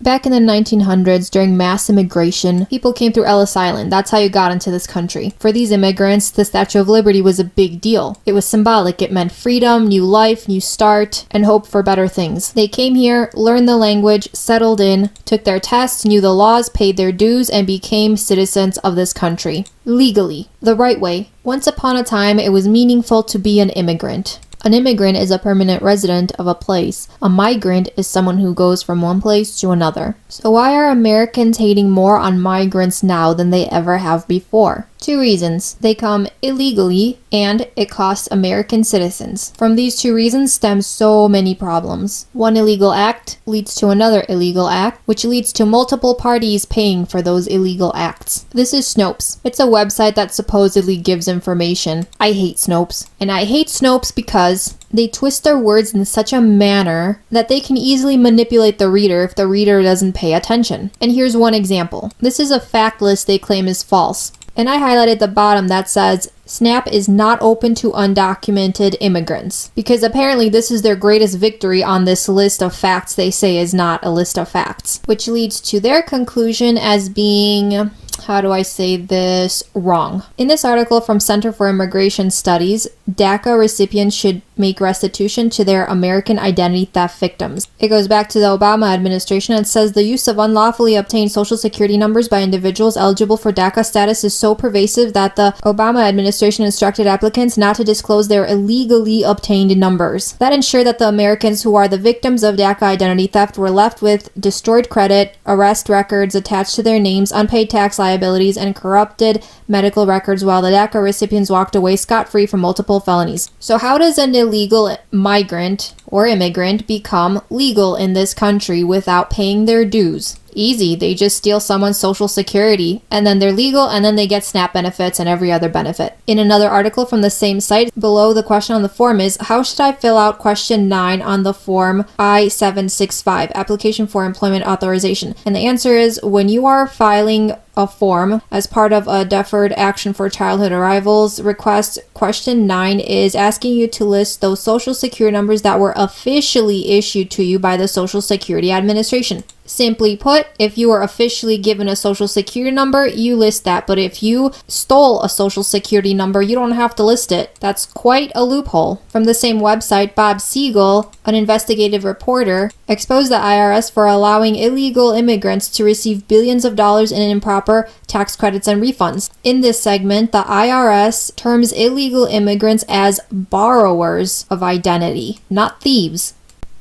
Back in the 1900s, during mass immigration, people came through Ellis Island. That's how you got into this country. For these immigrants, the Statue of Liberty was a big deal. It was symbolic. It meant freedom, new life, new start, and hope for better things. They came here, learned the language, settled in, took their tests, knew the laws, paid their dues, and became citizens of this country. Legally. The right way. Once upon a time, it was meaningful to be an immigrant. An immigrant is a permanent resident of a place. A migrant is someone who goes from one place to another. So why are Americans hating more on migrants now than they ever have before? 2 reasons. They come illegally and it costs American citizens. From these 2 reasons stem so many problems. One illegal act leads to another illegal act, which leads to multiple parties paying for those illegal acts. This is Snopes. It's a website that supposedly gives information. I hate Snopes. And I hate Snopes because they twist their words in such a manner that they can easily manipulate the reader if the reader doesn't pay attention. And here's one example. This is a fact list they claim is false. And I highlighted the bottom that says, SNAP is not open to undocumented immigrants. Because apparently this is their greatest victory on this list of facts they say is not a list of facts. Which leads to their conclusion as being, how do I say this, wrong. In this article from Center for Immigration Studies, DACA recipients should make restitution to their American identity theft victims. It goes back to the Obama administration and says the use of unlawfully obtained social security numbers by individuals eligible for DACA status is so pervasive that the Obama administration instructed applicants not to disclose their illegally obtained numbers. That ensured that the Americans who are the victims of DACA identity theft were left with destroyed credit, arrest records attached to their names, unpaid tax liabilities, and corrupted medical records, while the DACA recipients walked away scot-free from multiple felonies. So how does an illegal migrant or immigrant become legal in this country without paying their dues? Easy. They just steal someone's social security and then they're legal and then they get SNAP benefits and every other benefit. In another article from the same site, below the question on the form is, how should I fill out question 9 on the form I-765, application for employment authorization? And the answer is, when you are filing a form as part of a deferred action for childhood arrivals request, question 9 is asking you to list those social security numbers that were officially issued to you by the Social Security Administration. Simply put, if you were officially given a social security number, you list that. But if you stole a social security number, you don't have to list it. That's quite a loophole. From the same website, Bob Siegel, an investigative reporter, exposed the IRS for allowing illegal immigrants to receive billions of dollars in improper tax credits and refunds. In this segment, the IRS terms illegal immigrants as borrowers of identity, not thieves.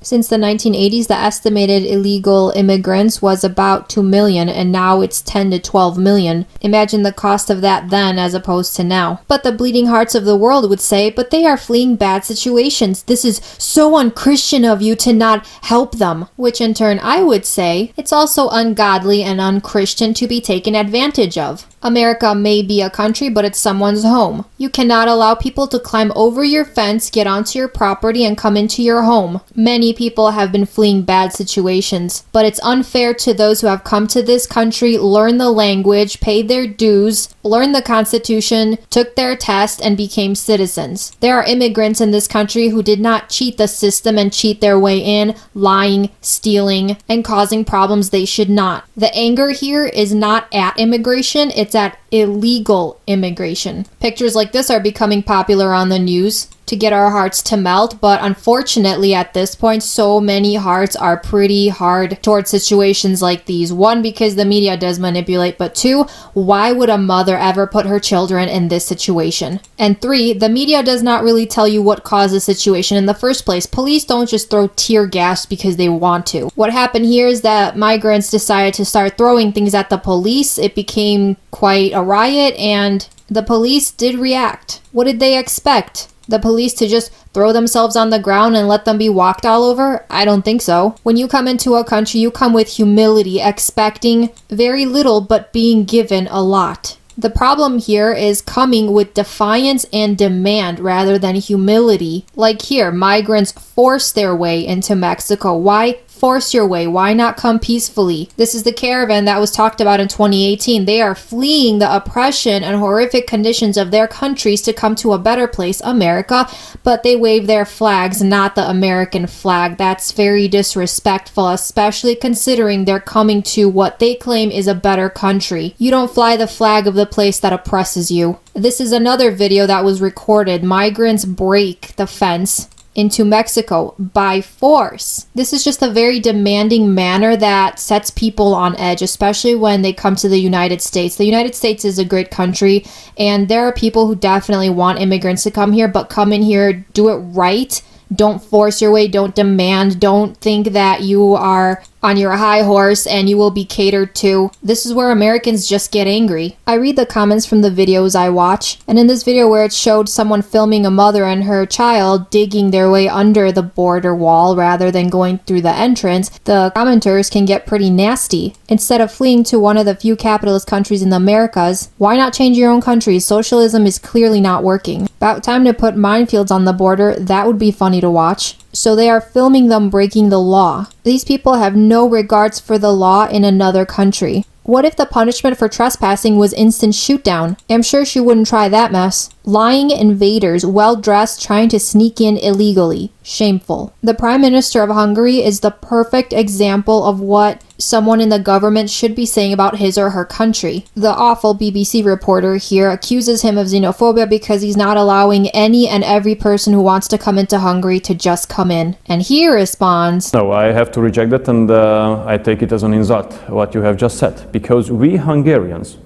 Since the 1980s, the estimated illegal immigrants was about 2 million, and now it's 10 to 12 million. Imagine the cost of that then as opposed to now. But the bleeding hearts of the world would say, but they are fleeing bad situations. This is so unchristian of you to not help them. Which in turn, I would say, it's also ungodly and unchristian to be taken advantage of. America may be a country, but it's someone's home. You cannot allow people to climb over your fence, get onto your property, and come into your home. Many people have been fleeing bad situations, but it's unfair to those who have come to this country, learned the language, paid their dues, learned the Constitution, took their test, and became citizens. There are immigrants in this country who did not cheat the system and cheat their way in, lying, stealing, and causing problems they should not. The anger here is not at immigration, it's at illegal immigration. Pictures like this are becoming popular on the news to get our hearts to melt, but unfortunately at this point, so many hearts are pretty hard towards situations like these. 1, because the media does manipulate, but 2, why would a mother ever put her children in this situation? And 3, the media does not really tell you what caused the situation in the first place. Police don't just throw tear gas because they want to. What happened here is that migrants decided to start throwing things at the police. It became quite a riot, and the police did react. What did they expect? The police to just throw themselves on the ground and let them be walked all over? I don't think so. When you come into a country, you come with humility, expecting very little but being given a lot. The problem here is coming with defiance and demand rather than humility. Like here, migrants force their way into Mexico. Why force your way? Why not come peacefully? This is the caravan that was talked about in 2018. They are fleeing the oppression and horrific conditions of their countries to come to a better place, America, but they wave their flags, not the American flag. That's very disrespectful, especially considering they're coming to what they claim is a better country. You don't fly the flag of the place that oppresses you. This is another video that was recorded. Migrants break the fence into Mexico by force. This is just a very demanding manner that sets people on edge, especially when they come to the United States. The United States is a great country, and there are people who definitely want immigrants to come here, but come in here, do it right. Don't force your way, don't demand, don't think that you are on your high horse and you will be catered to. This is where Americans just get angry. I read the comments from the videos I watch, and in this video where it showed someone filming a mother and her child digging their way under the border wall rather than going through the entrance, the commenters can get pretty nasty. Instead of fleeing to one of the few capitalist countries in the Americas, why not change your own country? Socialism is clearly not working. About time to put minefields on the border. That would be funny to watch. So they are filming them breaking the law. These people have no regards for the law in another country. What if the punishment for trespassing was instant shoot-down? I'm sure she wouldn't try that mess. Lying invaders, well-dressed, trying to sneak in illegally. Shameful. The Prime Minister of Hungary is the perfect example of what someone in the government should be saying about his or her country. The awful BBC reporter here accuses him of xenophobia because he's not allowing any and every person who wants to come into Hungary to just come in. And he responds, "No, I have to reject that, and I take it as an insult, what you have just said, because we Hungarians,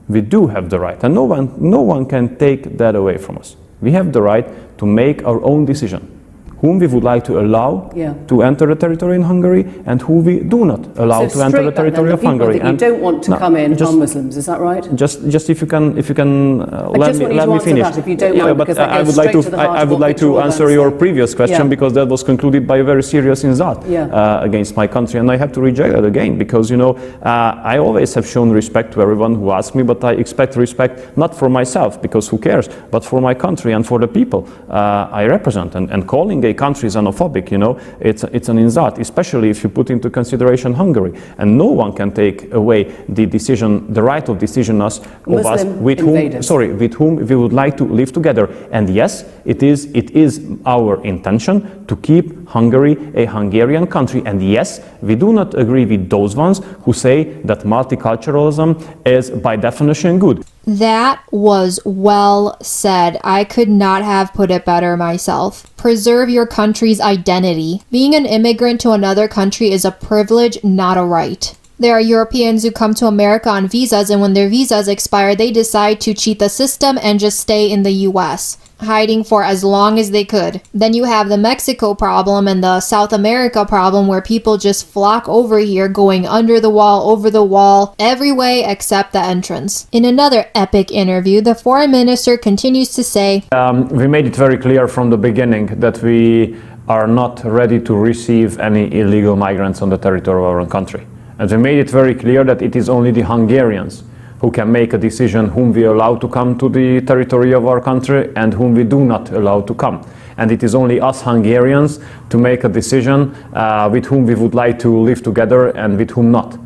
we do have the right, and no one can take that away from us. We have the right to make our own decision, whom we would like to allow to enter the territory in Hungary and who we do not allow to enter the territory of Hungary. And you don't want to come in are Muslims, is that right? Just if you can let me finish. That if you don't mind, because that goes straight to the heart I would like to answer your previous question, because that was concluded by a very serious insult against my country, and I have to reject that again, because I always have shown respect to everyone who asks me, but I expect respect not for myself, because who cares, but for my country and for the people I represent. And calling a country xenophobic, it's an insult, especially if you put into consideration Hungary. And no one can take away the right of decision of us with whom we would like to live together. And yes, it is our intention to keep Hungary a Hungarian country. And yes, we do not agree with those ones who say that multiculturalism is by definition good. That was well said. I could not have put it better myself. Preserve your country's identity. Being an immigrant to another country is a privilege, not a right. There are Europeans who come to America on visas, and when their visas expire, they decide to cheat the system and just stay in the US, hiding for as long as they could. Then you have the Mexico problem and the South America problem, where people just flock over here, going under the wall, over the wall, every way except the entrance. In another epic interview, the foreign minister continues to say, we made it very clear from the beginning that we are not ready to receive any illegal migrants on the territory of our own country. And we made it very clear that it is only the Hungarians who can make a decision whom we allow to come to the territory of our country and whom we do not allow to come. And it is only us Hungarians to make a decision with whom we would like to live together and with whom not.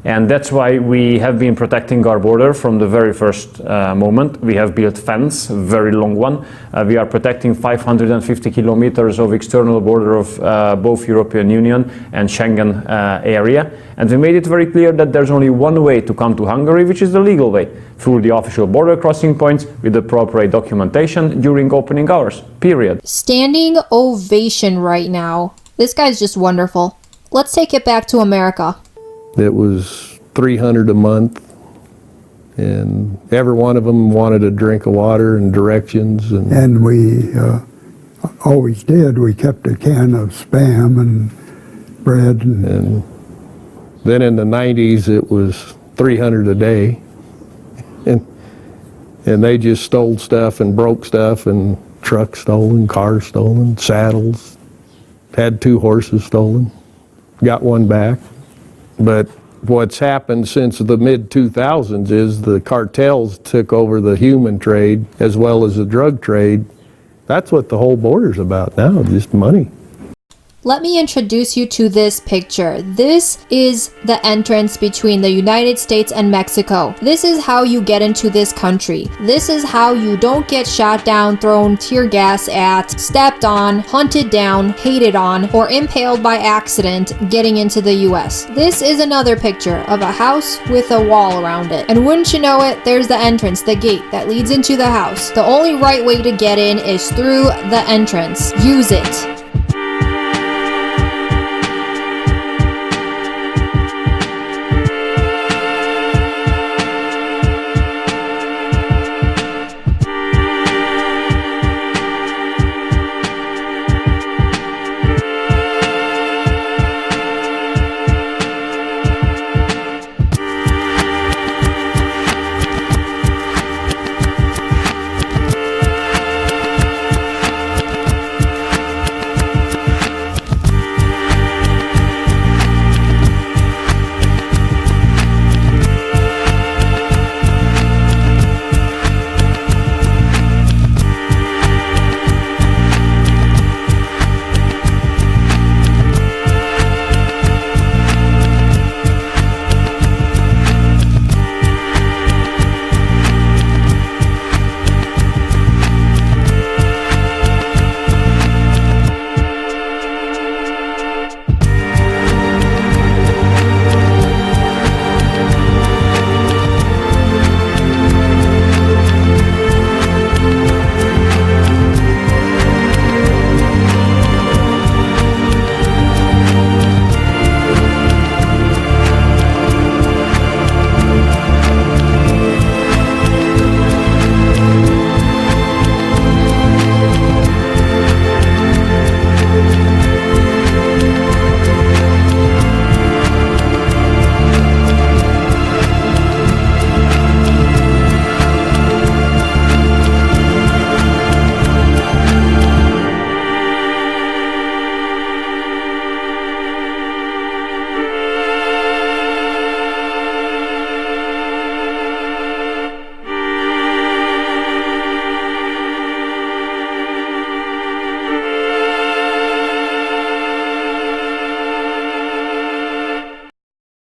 And that's why we have been protecting our border from the very first moment. We have built fence, a very long one. We are protecting 550 kilometers of external border of both European Union and Schengen area. And we made it very clear that there's only one way to come to Hungary, which is the legal way, through the official border crossing points with the appropriate documentation during opening hours, period. Standing ovation right now. This guy's just wonderful. Let's take it back to America. It was $300 a month, and every one of them wanted a drink of water and directions. And we always did. We kept a can of Spam and bread. And then in the 90s, it was $300 a day. And they just stole stuff and broke stuff, and trucks stolen, cars stolen, saddles. Had 2 horses stolen. Got one back. But what's happened since the mid-2000s is the cartels took over the human trade as well as the drug trade. That's what the whole border's about now, just money. Let me introduce you to this picture. This is the entrance between the United States and Mexico. This is how you get into this country. This is how you don't get shot down, thrown tear gas at, stepped on, hunted down, hated on, or impaled by accident getting into the US. This is another picture of a house with a wall around it. And wouldn't you know it, there's the entrance, the gate that leads into the house. The only right way to get in is through the entrance. Use it.